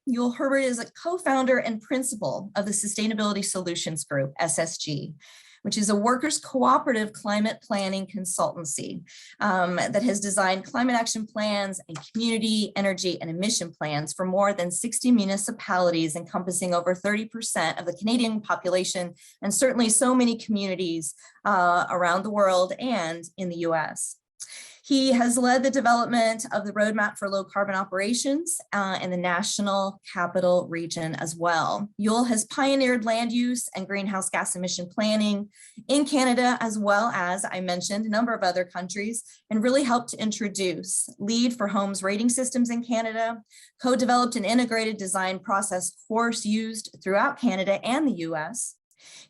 Yul Herbert is a co-founder and principal of the Sustainability Solutions Group, SSG, which is a workers' cooperative climate planning consultancy that has designed climate action plans and community, energy, and emission plans for more than 60 municipalities, encompassing over 30% of the Canadian population, and certainly so many communities around the world and in the US. He has led the development of the roadmap for low carbon operations in the National Capital Region as well. Yul has pioneered land use and greenhouse gas emission planning in Canada, as well as, I mentioned, a number of other countries, and really helped to introduce LEED for homes rating systems in Canada, co-developed an integrated design process course used throughout Canada and the US.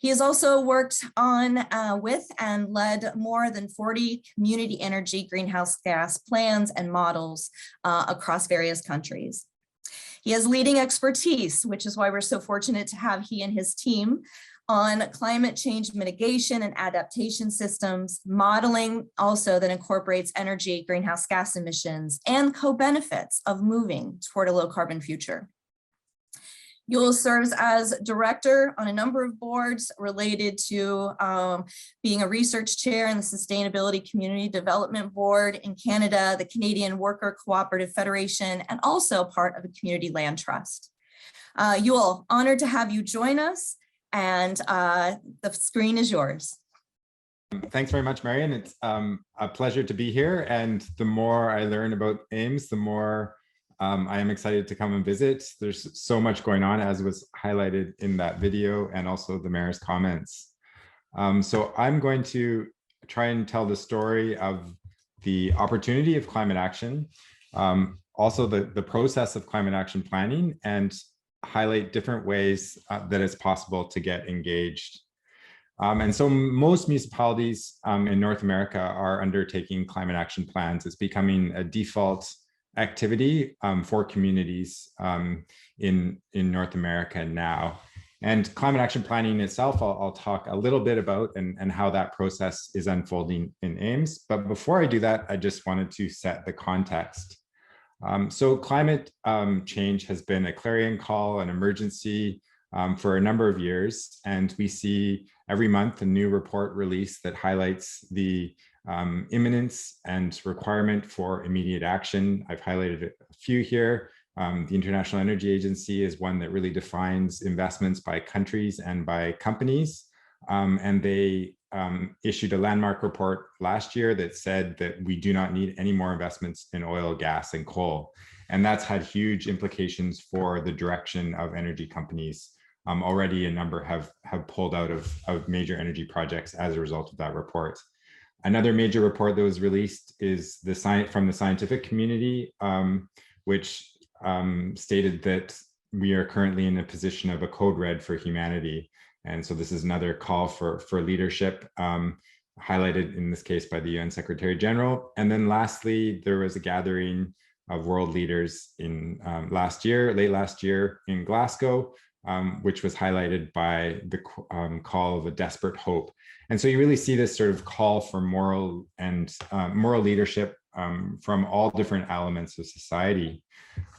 He has also worked on with and led more than 40 community energy greenhouse gas plans and models across various countries. He has leading expertise, which is why we're so fortunate to have he and his team on climate change mitigation and adaptation systems, modeling also that incorporates energy, greenhouse gas emissions, and co-benefits of moving toward a low carbon future. Yul serves as director on a number of boards related to being a research chair in the Sustainability Community Development Board in Canada, the Canadian Worker Cooperative Federation, and also part of a community land trust. Yul, honored to have you join us, and the screen is yours. Thanks very much, Marian. It's a pleasure to be here, and the more I learn about AIMS, the more I am excited to come and visit. There's so much going on, as was highlighted in that video, and also the mayor's comments. So I'm going to try and tell the story of the opportunity of climate action, also the process of climate action planning, and highlight different ways that it's possible to get engaged. And so most municipalities in North America are undertaking climate action plans. It's becoming a default activity for communities in North America now. And climate action planning itself, I'll talk a little bit about and how that process is unfolding in AIMS. But before I do that, I just wanted to set the context. So climate change has been a clarion call, an emergency for a number of years. And we see every month a new report released that highlights the imminence and requirement for immediate action. I've highlighted a few here. The International Energy Agency is one that really defines investments by countries and by companies. And they issued a landmark report last year that said that we do not need any more investments in oil, gas, and coal. And that's had huge implications for the direction of energy companies. Already a number have pulled out of major energy projects as a result of that report. Another major report that was released is from the scientific community, which stated that we are currently in a position of a code red for humanity. And so this is another call for leadership, highlighted in this case by the UN Secretary General. And then lastly, there was a gathering of world leaders in late last year in Glasgow, which was highlighted by the call of a desperate hope. And so you really see this sort of call for moral leadership from all different elements of society.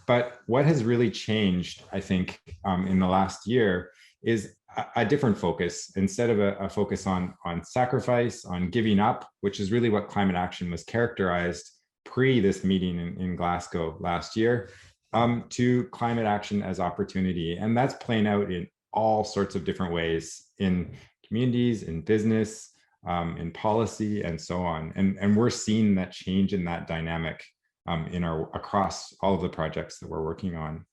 But what has really changed, I think, in the last year is a different focus. Instead of a focus on sacrifice, on giving up, which is really what climate action was characterized pre this meeting in Glasgow last year, to climate action as opportunity. And that's playing out in all sorts of different ways in communities, in business, in policy, and so on. And we're seeing that change in that dynamic across all of the projects that we're working on.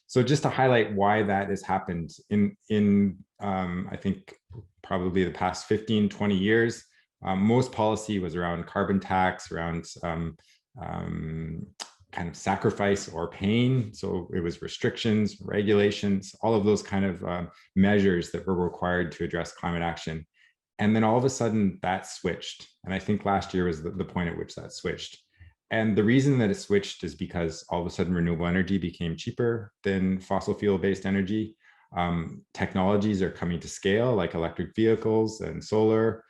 So just to highlight why that has happened in I think probably the past 15, 20 years, most policy was around carbon tax, around kind of sacrifice or pain. So it was restrictions, regulations, all of those kind of measures that were required to address climate action. And then all of a sudden that switched. And I think last year was the point at which that switched. And the reason that it switched is because all of a sudden renewable energy became cheaper than fossil fuel-based energy. Technologies are coming to scale, like electric vehicles and solar.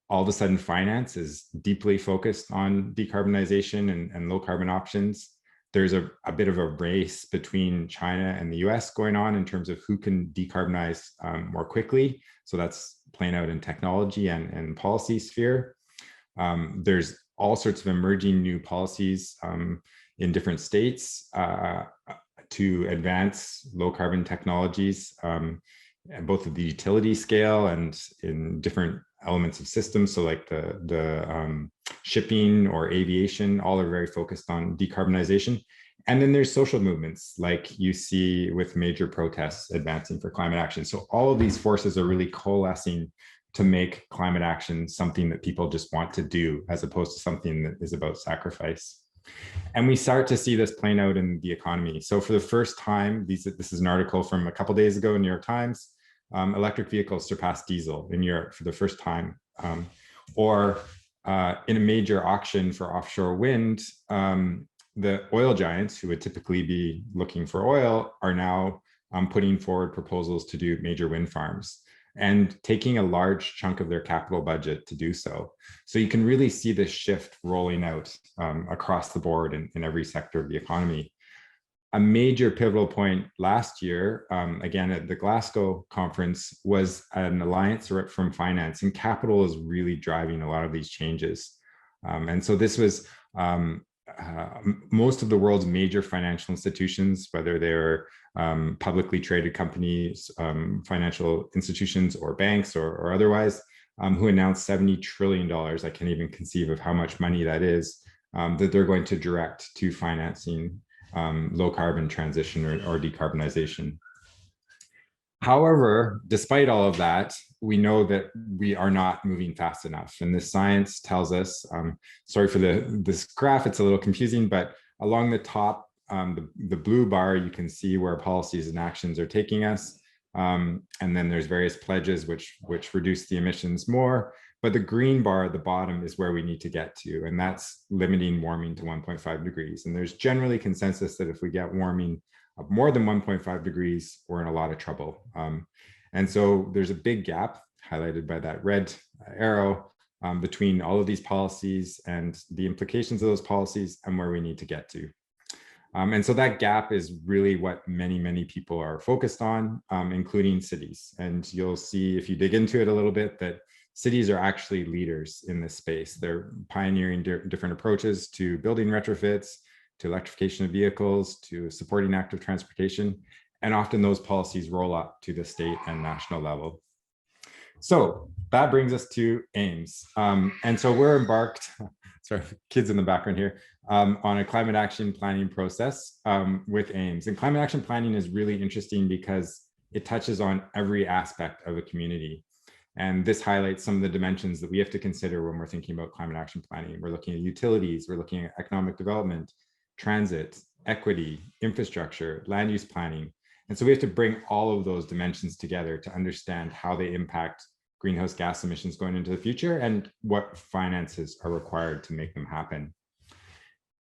All of a sudden finance is deeply focused on decarbonization and low carbon options. there's a bit of a race between China and the US going on in terms of who can decarbonize more quickly. So that's playing out in technology and policy sphere. There's all sorts of emerging new policies in different states to advance low carbon technologies, both at the utility scale and in different elements of systems. So like the shipping or aviation, all are very focused on decarbonization. And then there's social movements like you see with major protests advancing for climate action. So all of these forces are really coalescing to make climate action something that people just want to do, as opposed to something that is about sacrifice. And we start to see this playing out in the economy. So for the first time, this is an article from a couple of days ago in New York Times, electric vehicles surpassed diesel in Europe for the first time. In a major auction for offshore wind, the oil giants who would typically be looking for oil are now putting forward proposals to do major wind farms and taking a large chunk of their capital budget to do so. So you can really see this shift rolling out across the board in every sector of the economy. A major pivotal point last year, again at the Glasgow conference, was an alliance from finance, and capital is really driving a lot of these changes. And so this was most of the world's major financial institutions, whether they're publicly traded companies, financial institutions or banks or otherwise, who announced $70 trillion. I can't even conceive of how much money that is, that they're going to direct to financing low carbon transition or decarbonization. However, despite all of that, we know that we are not moving fast enough. And the science tells us, sorry for this graph, it's a little confusing, but along the top, the blue bar, you can see where policies and actions are taking us. And then there's various pledges which reduce the emissions more. But the green bar at the bottom is where we need to get to, and that's limiting warming to 1.5 degrees. And there's generally consensus that if we get warming of more than 1.5 degrees, we're in a lot of trouble. And so there's a big gap highlighted by that red arrow between all of these policies and the implications of those policies and where we need to get to. And so that gap is really what many people are focused on, including cities. And you'll see if you dig into it a little bit that cities are actually leaders in this space. They're pioneering different approaches to building retrofits, to electrification of vehicles, to supporting active transportation. And often those policies roll up to the state and national level. So that brings us to AIMS. And so we're embarked, sorry, kids in the background here, on a climate action planning process with AIMS. And climate action planning is really interesting because it touches on every aspect of a community. And this highlights some of the dimensions that we have to consider when we're thinking about climate action planning. We're looking at utilities, we're looking at economic development, transit, equity, infrastructure, land use planning. And so we have to bring all of those dimensions together to understand how they impact greenhouse gas emissions going into the future and what finances are required to make them happen.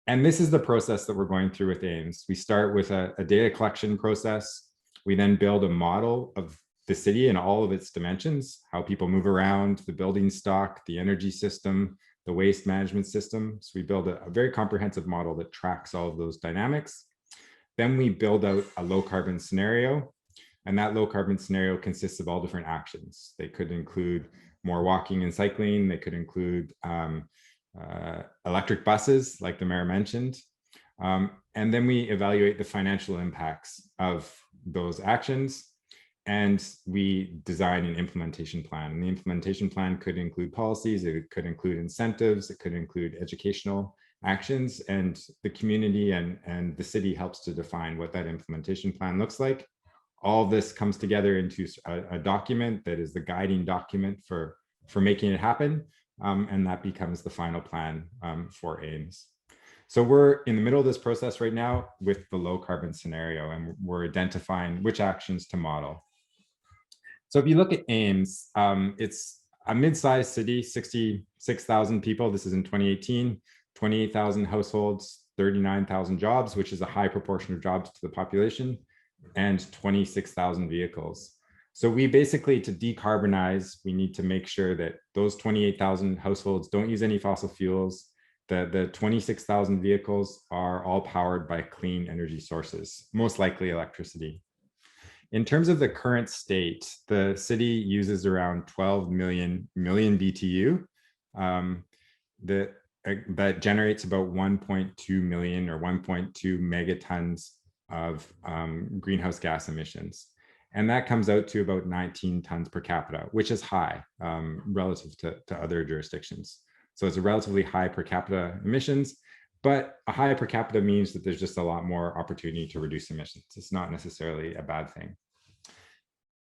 And this is the process that we're going through with AIMS. We start with a data collection process. We then build a model of the city and all of its dimensions, how people move around, the building stock, the energy system, the waste management system. So we build a very comprehensive model that tracks all of those dynamics. Then we build out a low carbon scenario. And that low carbon scenario consists of all different actions. They could include more walking and cycling. They could include electric buses, like the mayor mentioned. And then we evaluate the financial impacts of those actions. And we design an implementation plan. And the implementation plan could include policies, it could include incentives, it could include educational actions, and the community and the city helps to define what that implementation plan looks like. All of this comes together into a document that is the guiding document for making it happen. And that becomes the final plan for AIMS. So we're in the middle of this process right now with the low carbon scenario, and we're identifying which actions to model. So if you look at AIMS, it's a mid-sized city, 66,000 people. This is in 2018, 28,000 households, 39,000 jobs, which is a high proportion of jobs to the population, and 26,000 vehicles. So we basically, to decarbonize, we need to make sure that those 28,000 households don't use any fossil fuels. The 26,000 vehicles are all powered by clean energy sources, most likely electricity. In terms of the current state, the city uses around 12 million BTU. That generates about 1.2 million or 1.2 megatons of greenhouse gas emissions. And that comes out to about 19 tons per capita, which is high relative to other jurisdictions. So it's a relatively high per capita emissions, but a high per capita means that there's just a lot more opportunity to reduce emissions. It's not necessarily a bad thing.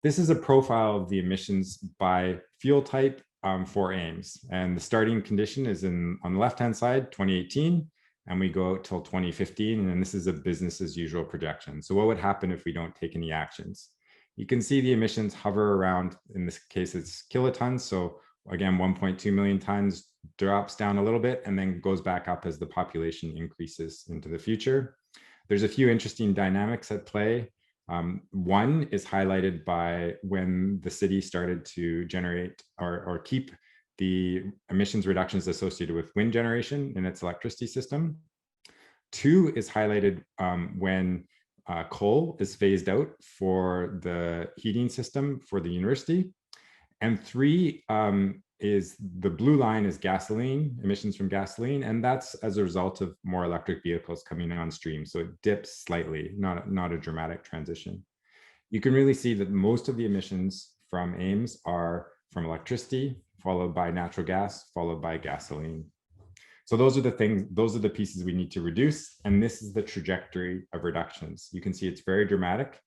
This is a profile of the emissions by fuel type for Ames. And the starting condition is on the left-hand side, 2018, and we go out till 2015. And this is a business as usual projection. So what would happen if we don't take any actions? You can see the emissions hover around, in this case, it's kilotons. So again, 1.2 million tons drops down a little bit and then goes back up as the population increases into the future. There's a few interesting dynamics at play. One is highlighted by when the city started to generate or keep the emissions reductions associated with wind generation in its electricity system. Two is highlighted when coal is phased out for the heating system for the university. And three is the blue line is gasoline, emissions from gasoline, and that's as a result of more electric vehicles coming on stream. So it dips slightly, not a dramatic transition. You can really see that most of the emissions from Ames are from electricity, followed by natural gas, followed by gasoline. So those are the things, those are the pieces we need to reduce. And this is the trajectory of reductions. You can see it's very dramatic,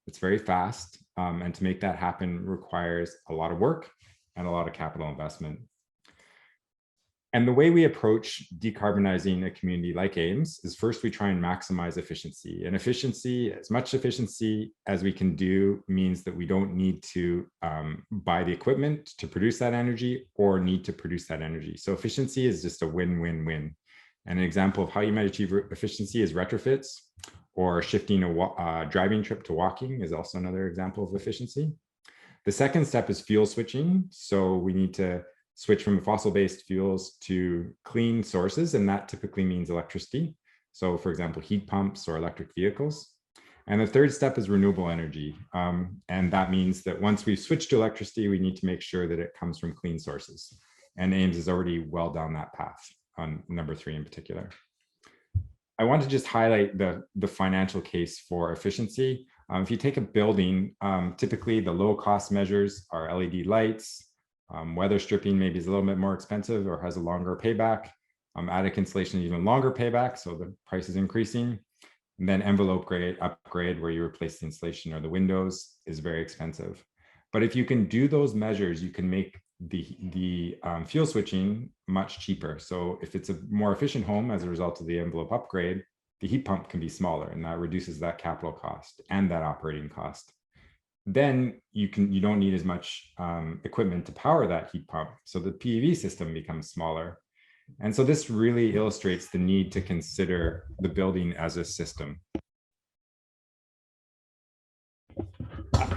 it's very fast. And to make that happen requires a lot of work and a lot of capital investment. And the way we approach decarbonizing a community like Ames is first we try and maximize efficiency. And efficiency, as much efficiency as we can do, means that we don't need to buy the equipment to produce that energy or need to produce that energy. So efficiency is just a win-win-win. And an example of how you might achieve efficiency is retrofits, or shifting a driving trip to walking is also another example of efficiency. The second step is fuel switching. So we need to switch from fossil-based fuels to clean sources, and that typically means electricity. So for example, heat pumps or electric vehicles. And the third step is renewable energy. And that means that once we've switched to electricity, we need to make sure that it comes from clean sources. And Ames is already well down that path on number 3 in particular. I want to just highlight the financial case for efficiency. If you take a building, typically the low cost measures are LED lights. Weather stripping maybe is a little bit more expensive or has a longer payback. Attic insulation, even longer payback, so the price is increasing. And then envelope upgrade, where you replace the insulation or the windows, is very expensive. But if you can do those measures, you can make the fuel switching much cheaper. So if it's a more efficient home as a result of the envelope upgrade, the heat pump can be smaller, and that reduces that capital cost and that operating cost. Then you don't need as much equipment to power that heat pump, so the PV system becomes smaller. And so this really illustrates the need to consider the building as a system.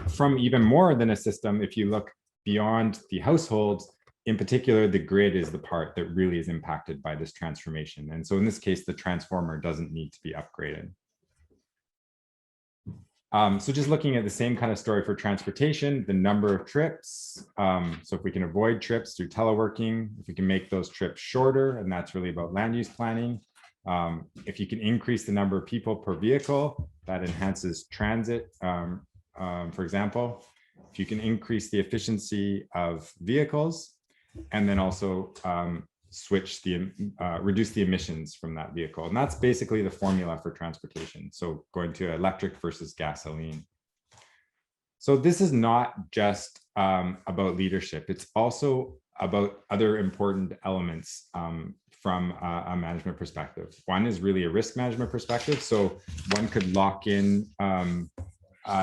From even more than a system, if you look beyond the households, in particular, the grid is the part that really is impacted by this transformation. And so in this case, the transformer doesn't need to be upgraded. So just looking at the same kind of story for transportation, the number of trips. So if we can avoid trips through teleworking, if we can make those trips shorter, and that's really about land use planning. If you can increase the number of people per vehicle, that enhances transit, for example. If you can increase the efficiency of vehicles, and then also reduce the emissions from that vehicle. And that's basically the formula for transportation. So going to electric versus gasoline. So this is not just about leadership. It's also about other important elements from a management perspective. One is really a risk management perspective. So one could lock in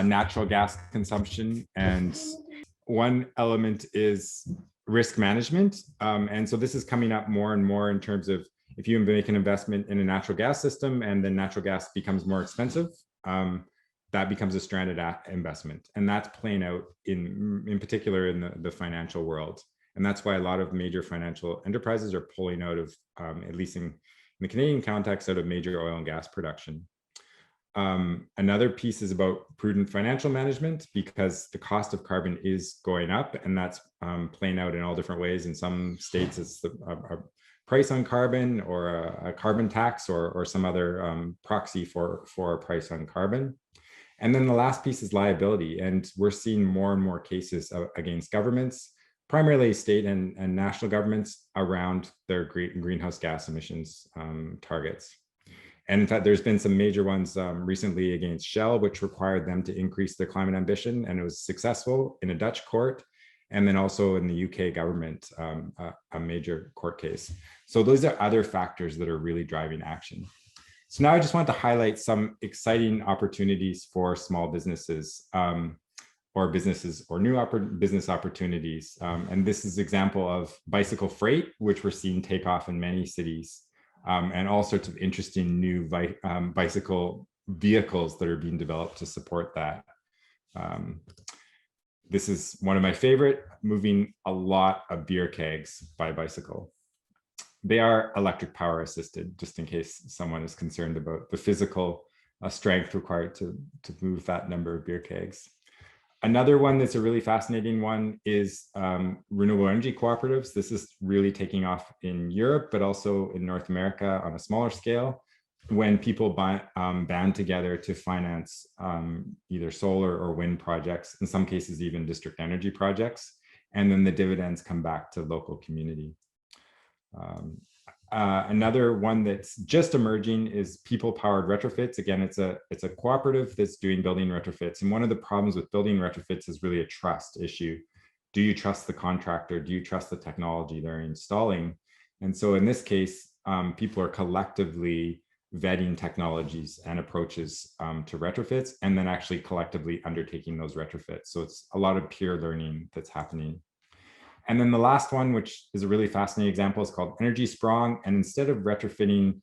natural gas consumption, and one element is risk management. And so this is coming up more and more in terms of if you make an investment in a natural gas system and then natural gas becomes more expensive, that becomes a stranded investment. And that's playing out in particular in the financial world. And that's why a lot of major financial enterprises are pulling out of, at least in the Canadian context, out of major oil and gas production. Another piece is about prudent financial management, because the cost of carbon is going up, and that's playing out in all different ways. In some states, it's a price on carbon, or a carbon tax, or some other proxy for a price on carbon. And then the last piece is liability, and we're seeing more and more cases against governments, primarily state and national governments, around their greenhouse gas emissions targets. And in fact, there's been some major ones recently against Shell, which required them to increase their climate ambition, and it was successful in a Dutch court, and then also in the UK government, a major court case. So those are other factors that are really driving action. So now I just want to highlight some exciting opportunities for small businesses, or new business opportunities. And this is an example of bicycle freight, which we're seeing take off in many cities. And all sorts of interesting new bicycle vehicles that are being developed to support that. This is one of my favorite, moving a lot of beer kegs by bicycle. They are electric power assisted, just in case someone is concerned about the physical strength required to move that number of beer kegs. Another one that's a really fascinating one is renewable energy cooperatives. This is really taking off in Europe, but also in North America on a smaller scale, when people band together to finance either solar or wind projects, in some cases even district energy projects, and then the dividends come back to local community. Another one that's just emerging is people-powered retrofits. Again, it's a cooperative that's doing building retrofits. And one of the problems with building retrofits is really a trust issue. Do you trust the contractor? Do you trust the technology they're installing? And so in this case, people are collectively vetting technologies and approaches to retrofits, and then actually collectively undertaking those retrofits. So it's a lot of peer learning that's happening. And then the last one, which is a really fascinating example, is called Energy Sprong. And instead of retrofitting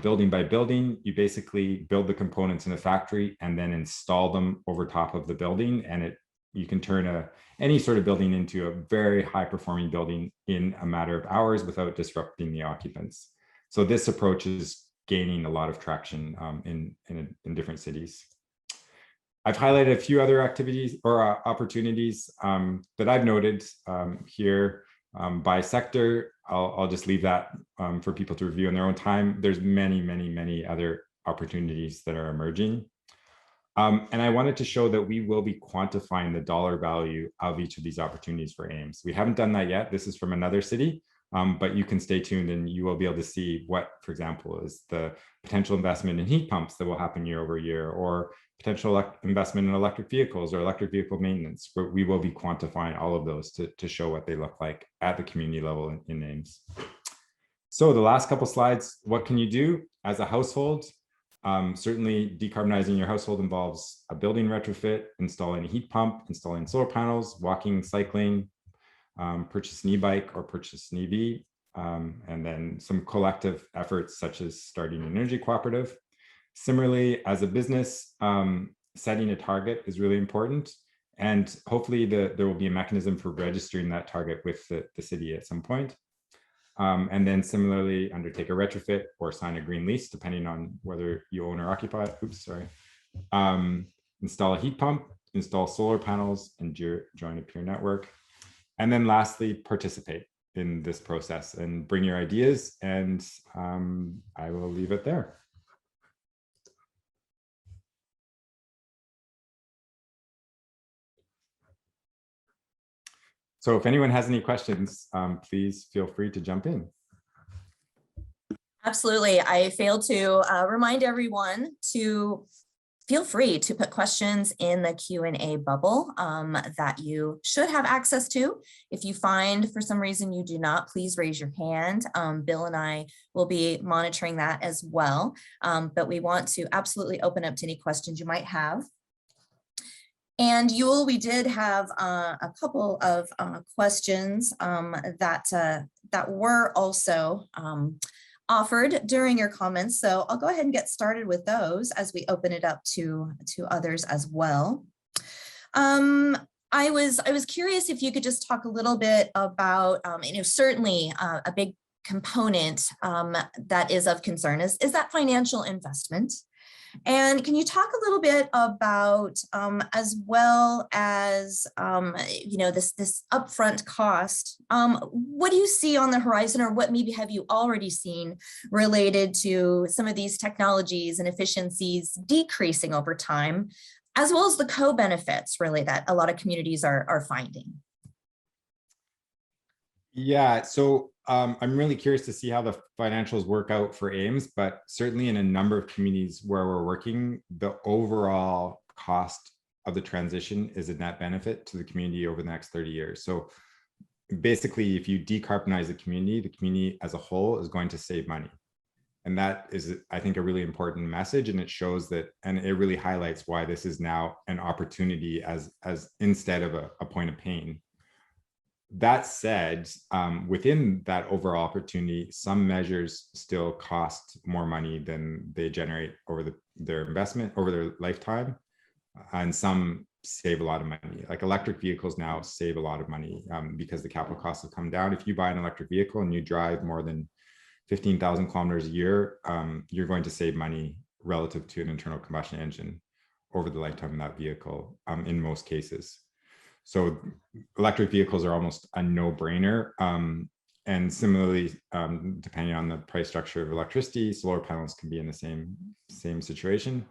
building by building, you basically build the components in a factory and then install them over top of the building. And you can turn any sort of building into a very high performing building in a matter of hours without disrupting the occupants. So this approach is gaining a lot of traction in different cities. I've highlighted a few other activities or opportunities that I've noted here by sector. I'll just leave that for people to review in their own time. There's many, many, many other opportunities that are emerging. And I wanted to show that we will be quantifying the dollar value of each of these opportunities for AIMS. We haven't done that yet. This is from another city, but you can stay tuned and you will be able to see what, for example, is the potential investment in heat pumps that will happen year over year, or potential investment in electric vehicles or electric vehicle maintenance. But we will be quantifying all of those to show what they look like at the community level in AIMS. So the last couple slides, what can you do as a household? Certainly decarbonizing your household involves a building retrofit, installing a heat pump, installing solar panels, walking, cycling, purchase an e-bike or purchase an EV, and then some collective efforts such as starting an energy cooperative. Similarly, as a business, setting a target is really important. And hopefully there will be a mechanism for registering that target with the city at some point. And then similarly, undertake a retrofit or sign a green lease, depending on whether you own or occupy. Install a heat pump, install solar panels, and join a peer network. And then lastly, participate in this process and bring your ideas. And I will leave it there. So if anyone has any questions, please feel free to jump in. Absolutely. I failed to remind everyone to feel free to put questions in the Q&A bubble that you should have access to. If you find for some reason you do not, please raise your hand. Bill and I will be monitoring that as well. But we want to absolutely open up to any questions you might have. And Yul, we did have a couple of questions that were also offered during your comments. So I'll go ahead and get started with those as we open it up to others as well. I was curious if you could just talk a little bit about, certainly a big component that is of concern is that financial investment. And can you talk a little bit about, as well as, this upfront cost? What do you see on the horizon, or what maybe have you already seen related to some of these technologies and efficiencies decreasing over time, as well as the co-benefits really that a lot of communities are finding? Yeah, so I'm really curious to see how the financials work out for Ames, but certainly in a number of communities where we're working, the overall cost of the transition is a net benefit to the community over the next 30 years. So basically, if you decarbonize the community as a whole is going to save money. And that is, I think, a really important message. And it shows that, and it really highlights why this is now an opportunity as instead of a point of pain. That said, within that overall opportunity, some measures still cost more money than they generate over their investment over their lifetime, and some save a lot of money. Like electric vehicles now save a lot of money because the capital costs have come down. If you buy an electric vehicle and you drive more than 15,000 kilometers a year, you're going to save money relative to an internal combustion engine over the lifetime of that vehicle in most cases. So electric vehicles are almost a no-brainer. And similarly, depending on the price structure of electricity, solar panels can be in the same situation.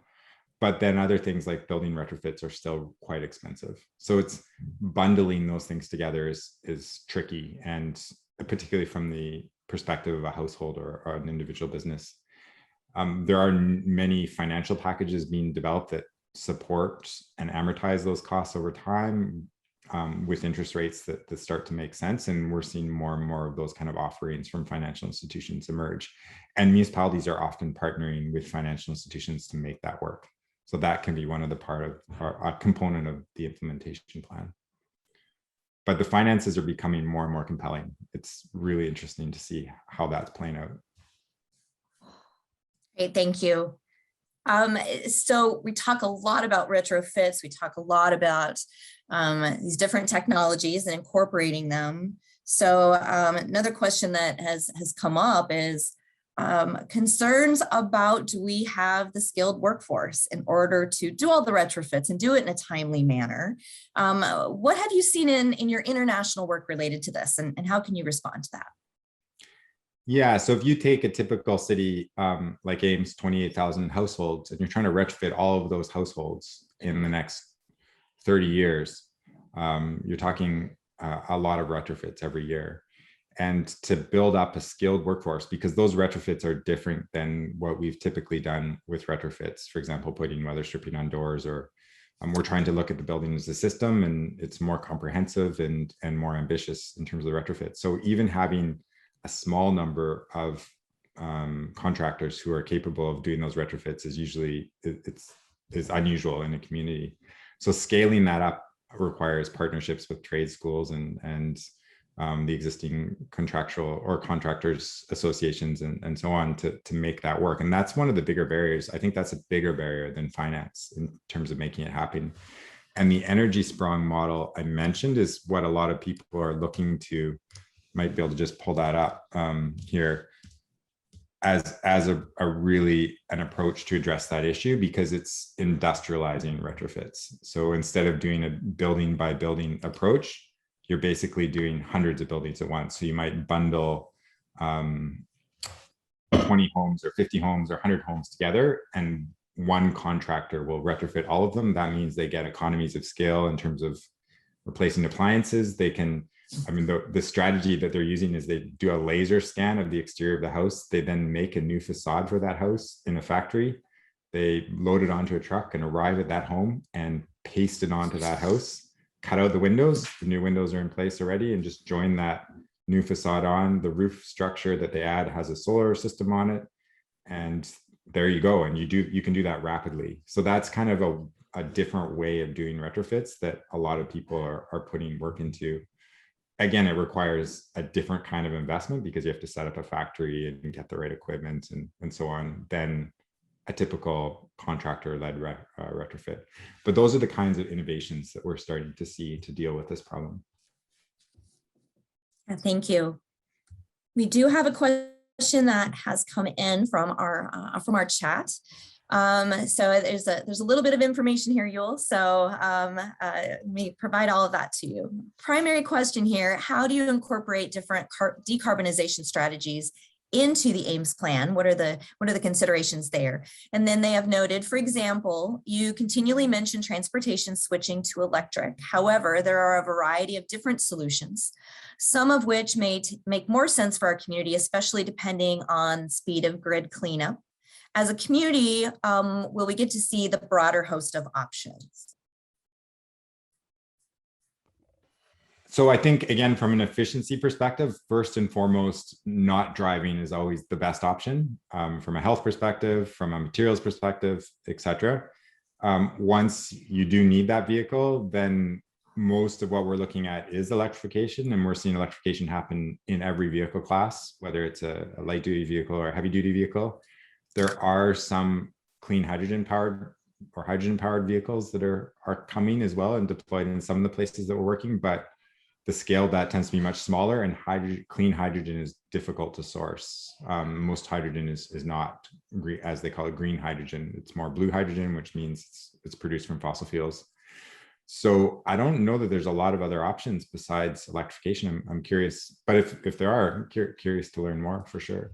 But then other things like building retrofits are still quite expensive. So it's bundling those things together is tricky, and particularly from the perspective of a household or an individual business. There are many financial packages being developed that support and amortize those costs over time with interest rates that start to make sense. And we're seeing more and more of those kind of offerings from financial institutions emerge. And municipalities are often partnering with financial institutions to make that work. So that can be one of the part of a component of the implementation plan. But the finances are becoming more and more compelling. It's really interesting to see how that's playing out. Great, thank you. So we talk a lot about retrofits. We talk a lot about these different technologies and incorporating them. So another question that has come up is concerns about, do we have the skilled workforce in order to do all the retrofits and do it in a timely manner? What have you seen in your international work related to this, and how can you respond to that? Yeah, so if you take a typical city like Ames, 28,000 households, and you're trying to retrofit all of those households in the next 30 years, you're talking a lot of retrofits every year. And to build up a skilled workforce, because those retrofits are different than what we've typically done with retrofits, for example, putting weather stripping on doors, or we're trying to look at the building as a system, and it's more comprehensive and more ambitious in terms of the retrofit. So even having a small number of contractors who are capable of doing those retrofits is usually is unusual in a community. So scaling that up requires partnerships with trade schools and the existing contractual or contractors associations and so on to make that work. And that's one of the bigger barriers. I think that's a bigger barrier than finance in terms of making it happen. And the energy sprung model I mentioned is what a lot of people are looking to. Might be able to just pull that up here as a really an approach to address that issue, because it's industrializing retrofits. So instead of doing a building by building approach, you're basically doing hundreds of buildings at once. So you might bundle 20 homes or 50 homes or 100 homes together, and one contractor will retrofit all of them. That means they get economies of scale in terms of replacing appliances. They can, I mean, the strategy that they're using is they do a laser scan of the exterior of the house. They then make a new facade for that house in a factory. They load it onto a truck and arrive at that home and paste it onto that house, cut out the windows. The new windows are in place already, and just join that new facade on. The roof structure that they add has a solar system on it. And there you go. And you can do that rapidly. So that's kind of a different way of doing retrofits that a lot of people are putting work into. Again, it requires a different kind of investment because you have to set up a factory and get the right equipment and so on than a typical contractor-led retrofit. But those are the kinds of innovations that we're starting to see to deal with this problem. Thank you. We do have a question that has come in from our chat. So there's a little bit of information here, Yul. So let me provide all of that to you. Primary question here: how do you incorporate different decarbonization strategies into the Ames plan? What are the considerations there? And then they have noted, for example, you continually mention transportation switching to electric. However, there are a variety of different solutions, some of which may make more sense for our community, especially depending on speed of grid cleanup. As a community, will we get to see the broader host of options? So I think, again, from an efficiency perspective, first and foremost, not driving is always the best option, from a health perspective, from a materials perspective, et cetera. Once you do need that vehicle, then most of what we're looking at is electrification, and we're seeing electrification happen in every vehicle class, whether it's a light duty vehicle or a heavy duty vehicle. There are some clean hydrogen powered or hydrogen powered vehicles that are coming as well and deployed in some of the places that we're working, but the scale of that tends to be much smaller, and clean hydrogen is difficult to source. Most hydrogen is not, as they call it, green hydrogen. It's more blue hydrogen, which means it's produced from fossil fuels. So I don't know that there's a lot of other options besides electrification. I'm curious, but if there are, I'm curious to learn more for sure.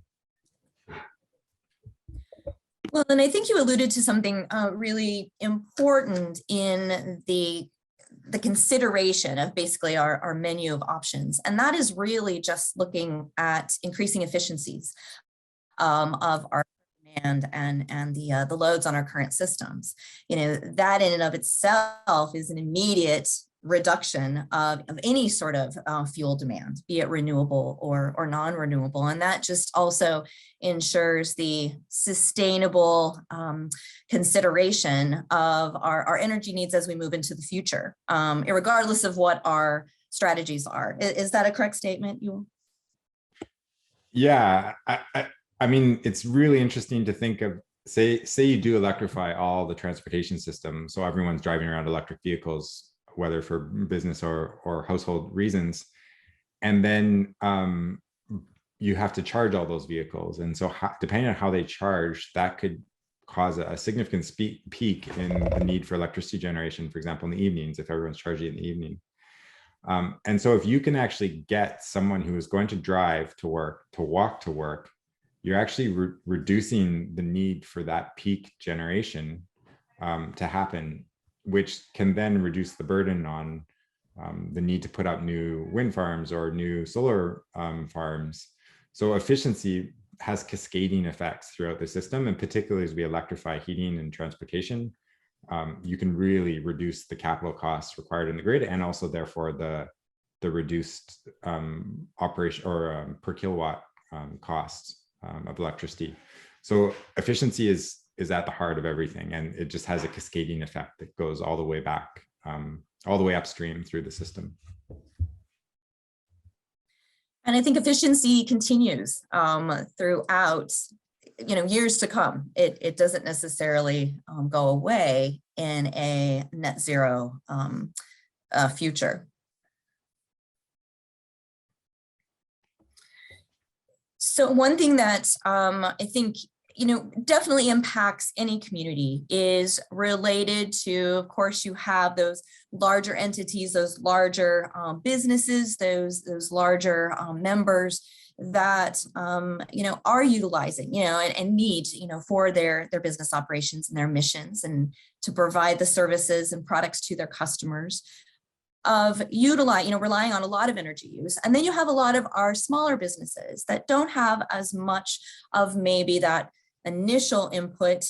Well, and I think you alluded to something really important in the consideration of basically our menu of options. And that is really just looking at increasing efficiencies of our demand and the loads on our current systems. You know, that in and of itself is an immediate reduction of any sort of fuel demand, be it renewable or non-renewable. And that just also ensures the sustainable consideration of our energy needs as we move into the future, regardless of what our strategies are. Is that a correct statement, Yul? Yeah, I mean, it's really interesting to think of, say you do electrify all the transportation system, so everyone's driving around electric vehicles, whether for business or household reasons. And then you have to charge all those vehicles. And so depending on how they charge, that could cause a significant peak in the need for electricity generation, for example, in the evenings, if everyone's charging in the evening. And so if you can actually get someone who is going to drive to work, to walk to work, you're actually reducing the need for that peak generation to happen, which can then reduce the burden on the need to put up new wind farms or new solar farms. So efficiency has cascading effects throughout the system, and particularly as we electrify heating and transportation, you can really reduce the capital costs required in the grid, and also therefore the reduced operation or per kilowatt cost of electricity. So efficiency is at the heart of everything, and it just has a cascading effect that goes all the way back, all the way upstream through the system. And I think efficiency continues throughout, years to come. It doesn't necessarily go away in a net zero future. So one thing that I think definitely impacts any community is related to, of course, you have those larger entities, those larger businesses, those larger members that are utilizing and need for their business operations and their missions, and to provide the services and products to their customers, of relying on a lot of energy use. And then you have a lot of our smaller businesses that don't have as much of maybe that initial input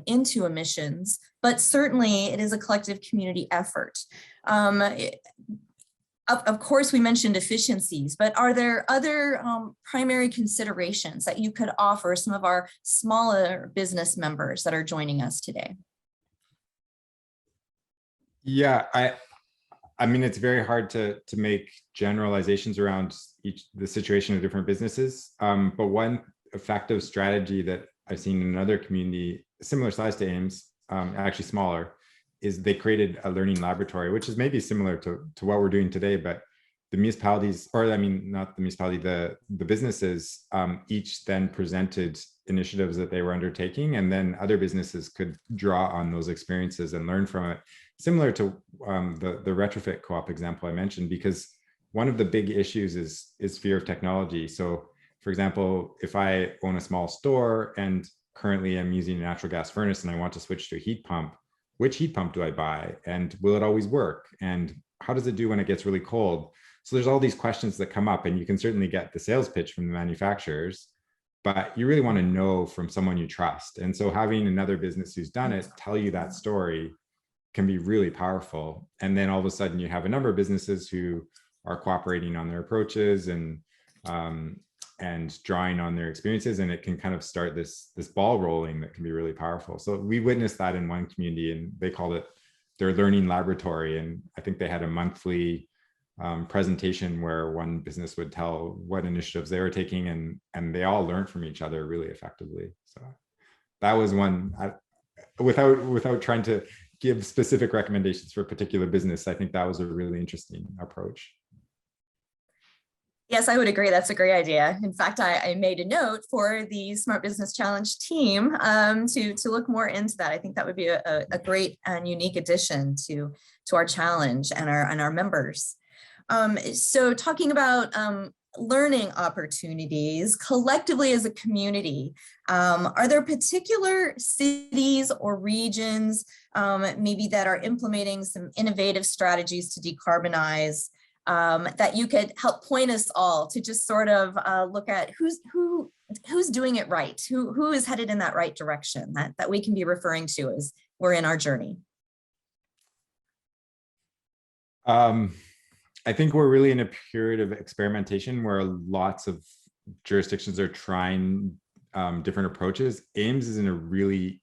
into emissions, but certainly it is a collective community effort. Of course, we mentioned efficiencies, but are there other primary considerations that you could offer some of our smaller business members that are joining us today? Yeah, I mean, it's very hard to make generalizations around the situation of different businesses, but one effective strategy that I've seen in another community similar size to Ames, actually smaller, is they created a learning laboratory, which is maybe similar to what we're doing today, but the municipalities, or I mean, not the municipality, the businesses each then presented initiatives that they were undertaking, and then other businesses could draw on those experiences and learn from it. Similar to the retrofit co-op example I mentioned, because one of the big issues is fear of technology. So for example, if I own a small store and currently I'm using a natural gas furnace and I want to switch to a heat pump, which heat pump do I buy? And will it always work? And how does it do when it gets really cold? So there's all these questions that come up, and you can certainly get the sales pitch from the manufacturers, but you really want to know from someone you trust. And so having another business who's done it tell you that story can be really powerful. And then all of a sudden you have a number of businesses who are cooperating on their approaches and drawing on their experiences, and it can kind of start this ball rolling that can be really powerful. So we witnessed that in one community, and they called it their learning laboratory. And I think they had a monthly presentation where one business would tell what initiatives they were taking, and they all learned from each other really effectively. So that was one, without trying to give specific recommendations for a particular business, I think that was a really interesting approach. Yes, I would agree. That's a great idea. In fact, I made a note for the Smart Business Challenge team to look more into that. I think that would be a great and unique addition to our challenge and our members. So talking about learning opportunities collectively as a community, are there particular cities or regions maybe that are implementing some innovative strategies to decarbonize that you could help point us all to just sort of look at who's doing it right, who is headed in that right direction that we can be referring to as we're in our journey? I think we're really in a period of experimentation where lots of jurisdictions are trying different approaches. Ames is in a really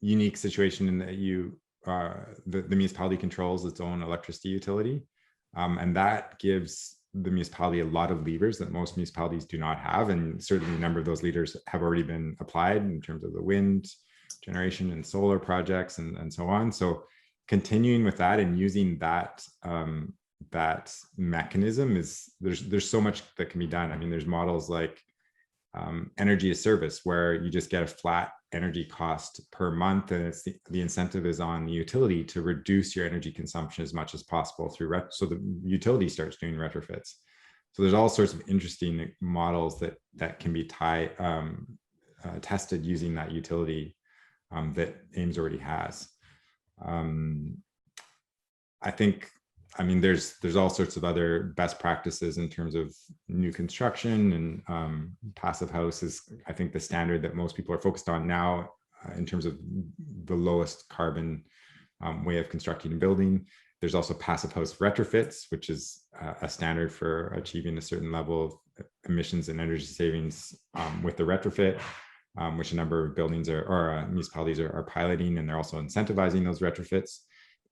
unique situation in that the municipality controls its own electricity utility. And that gives the municipality a lot of levers that most municipalities do not have. And certainly a number of those levers have already been applied in terms of the wind generation and solar projects and so on. So continuing with that and using that that mechanism is there's so much that can be done. I mean, there's models like energy as service, where you just get a flat energy cost per month, and it's the incentive is on the utility to reduce your energy consumption as much as possible through so the utility starts doing retrofits. So there's all sorts of interesting models that can be tested using that utility that Ames already has. I mean, there's all sorts of other best practices in terms of new construction, and passive house is, I think, the standard that most people are focused on now in terms of the lowest carbon way of constructing a building. There's also passive house retrofits, which is a standard for achieving a certain level of emissions and energy savings with the retrofit, which a number of buildings or municipalities are piloting, and they're also incentivizing those retrofits.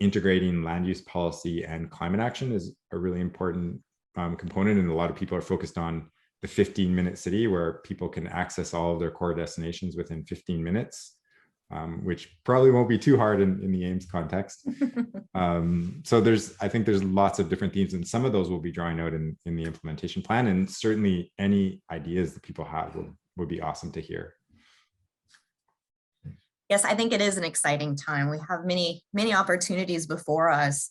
Integrating land use policy and climate action is a really important component, and a lot of people are focused on the 15-minute city, where people can access all of their core destinations within 15 minutes, which probably won't be too hard in the Ames context. So I think there's lots of different themes, and some of those will be drawing out in the implementation plan, and certainly any ideas that people have would be awesome to hear. Yes, I think it is an exciting time. We have many opportunities before us.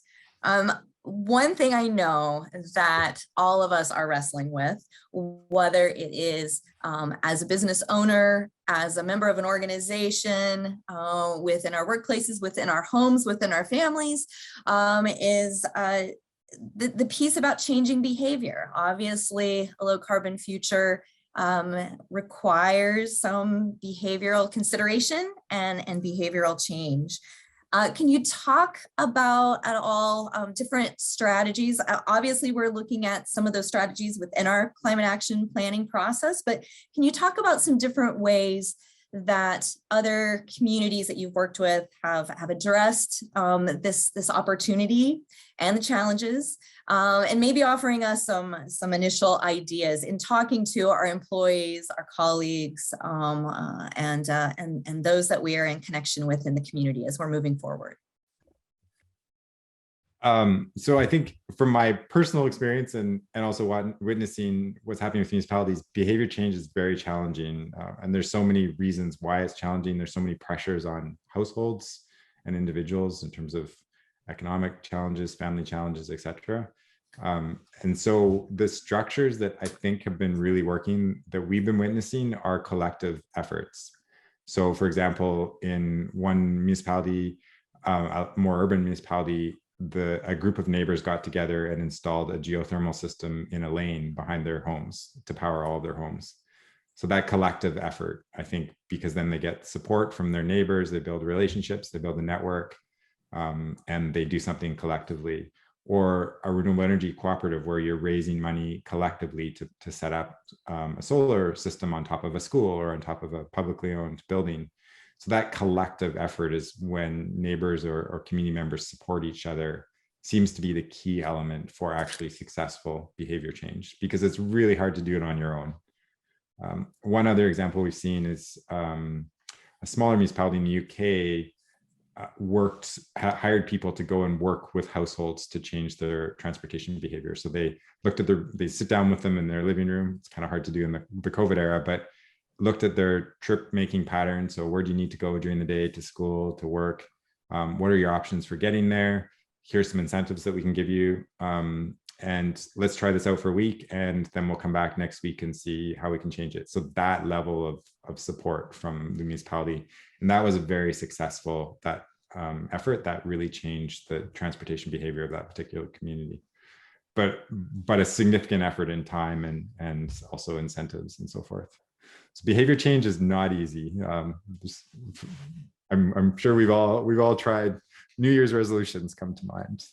One thing I know that all of us are wrestling with, whether it is as a business owner, as a member of an organization, within our workplaces, within our homes, within our families, is the piece about changing behavior. Obviously, a low carbon future requires some behavioral consideration and behavioral change. Can you talk about at all different strategies? Obviously, we're looking at some of those strategies within our climate action planning process, but can you talk about some different ways that other communities that you've worked with have addressed this opportunity and the challenges, and maybe offering us some initial ideas in talking to our employees, our colleagues, and those that we are in connection with in the community as we're moving forward. So I think from my personal experience and also witnessing what's happening with municipalities, behavior change is very challenging. And there's so many reasons why it's challenging. There's so many pressures on households and individuals in terms of economic challenges, family challenges, etc. And so the structures that I think have been really working that we've been witnessing are collective efforts. So for example, in one municipality, a more urban municipality, a group of neighbors got together and installed a geothermal system in a lane behind their homes to power all of their homes. So that collective effort, I think, because then they get support from their neighbors, they build relationships, they build a network, and they do something collectively. Or a renewable energy cooperative where you're raising money collectively to set up a solar system on top of a school or on top of a publicly owned building. So that collective effort is when neighbors or community members support each other, seems to be the key element for actually successful behavior change, because it's really hard to do it on your own. One other example we've seen is a smaller municipality in the UK hired people to go and work with households to change their transportation behavior. So they looked at they sit down with them in their living room. It's kind of hard to do in the COVID era, but looked at their trip making patterns. So where do you need to go during the day, to school, to work? What are your options for getting there? Here's some incentives that we can give you. And let's try this out for a week, and then we'll come back next week and see how we can change it. So that level of support from the municipality, and that was a very successful effort that really changed the transportation behavior of that particular community. But a significant effort in time and also incentives and so forth. So behavior change is not easy. I'm sure we've all tried. New Year's resolutions come to mind.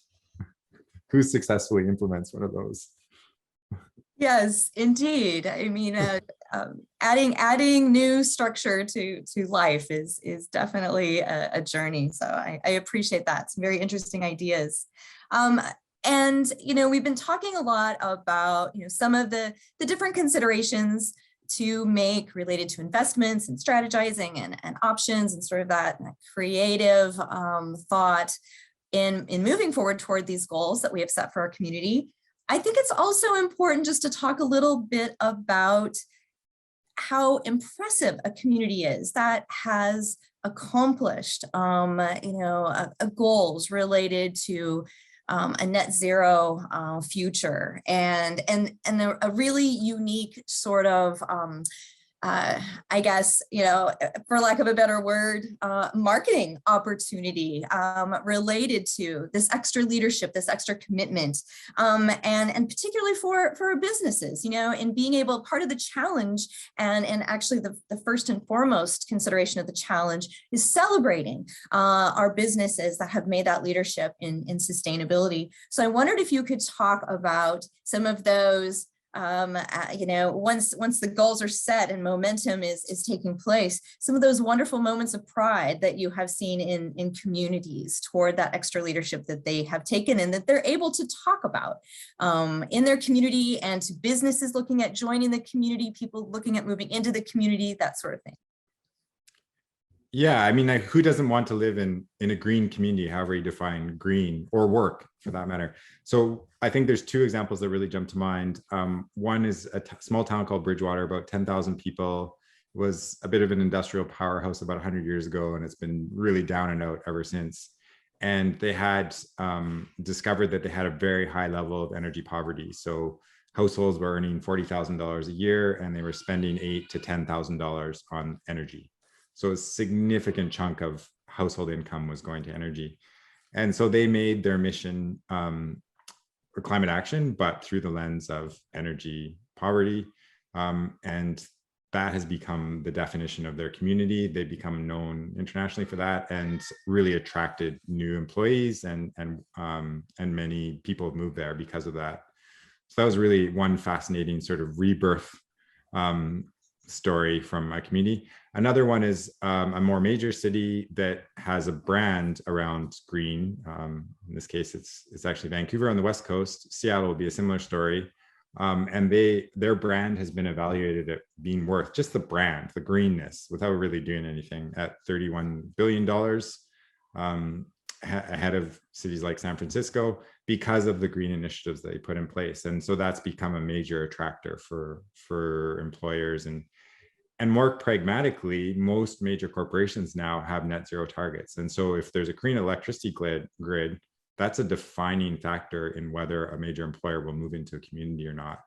Who successfully implements one of those? Yes, indeed. I mean, adding new structure to life is definitely a journey. So I appreciate that. Some very interesting ideas. And we've been talking a lot about some of the different considerations to make related to investments and strategizing and options and sort of that creative thought in moving forward toward these goals that we have set for our community. I think it's also important just to talk a little bit about how impressive a community is that has accomplished goals related to a net zero future and a really unique sort of I guess, for lack of a better word, marketing opportunity related to this extra leadership, this extra commitment, and particularly for our businesses, in being able, part of the challenge and actually the first and foremost consideration of the challenge is celebrating our businesses that have made that leadership in sustainability. So I wondered if you could talk about some of those once the goals are set and momentum is taking place, some of those wonderful moments of pride that you have seen in communities toward that extra leadership that they have taken and that they're able to talk about in their community, and to businesses looking at joining the community, people looking at moving into the community, that sort of thing. Yeah, I mean, who doesn't want to live in a green community, however you define green, or work for that matter? So I think there's two examples that really jump to mind. One is a small town called Bridgewater, about 10,000 people. It was a bit of an industrial powerhouse about 100 years ago, and it's been really down and out ever since. And they had discovered that they had a very high level of energy poverty. So households were earning $40,000 a year, and they were spending $8,000 to $10,000 on energy. So a significant chunk of household income was going to energy. And so they made their mission for climate action, but through the lens of energy poverty. And that has become the definition of their community. They've become known internationally for that, and really attracted new employees, and many people have moved there because of that. So that was really one fascinating sort of rebirth story from a community. Another one is a more major city that has a brand around green. In this case, it's actually Vancouver on the West Coast. Seattle will be a similar story. And their brand has been evaluated at being worth just the brand, the greenness, without really doing anything, at $31 billion, ahead of cities like San Francisco, because of the green initiatives that they put in place. And so that's become a major attractor for employers. And more pragmatically, most major corporations now have net zero targets. And so if there's a clean electricity grid, that's a defining factor in whether a major employer will move into a community or not.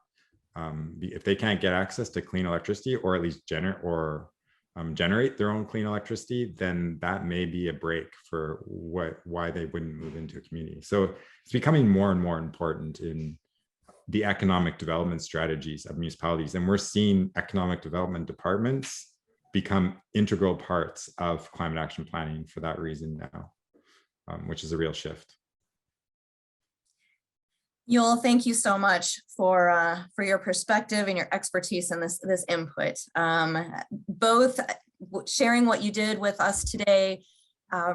If they can't get access to clean electricity, or at least generate their own clean electricity, then that may be a break for why they wouldn't move into a community. So it's becoming more and more important in the economic development strategies of municipalities. And we're seeing economic development departments become integral parts of climate action planning for that reason now, which is a real shift. Yul, thank you so much for your perspective and your expertise in this input. Both sharing what you did with us today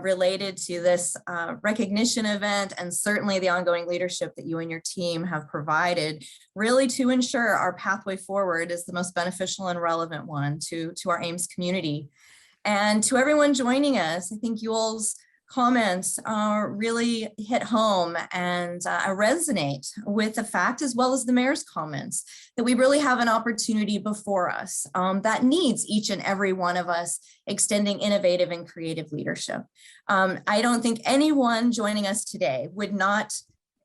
related to this recognition event, and certainly the ongoing leadership that you and your team have provided, really to ensure our pathway forward is the most beneficial and relevant one to our Ames community. And to everyone joining us, I think Yul's comments really hit home and resonate with the fact, as well as the mayor's comments, that we really have an opportunity before us that needs each and every one of us extending innovative and creative leadership. I don't think anyone joining us today would not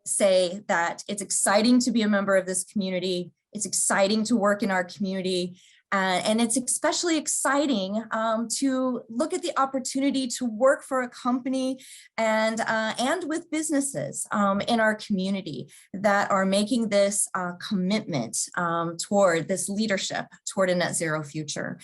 say that it's exciting to be a member of this community. It's exciting to work in our community. And it's especially exciting to look at the opportunity to work for a company and with businesses in our community that are making this commitment toward this leadership toward a net zero future.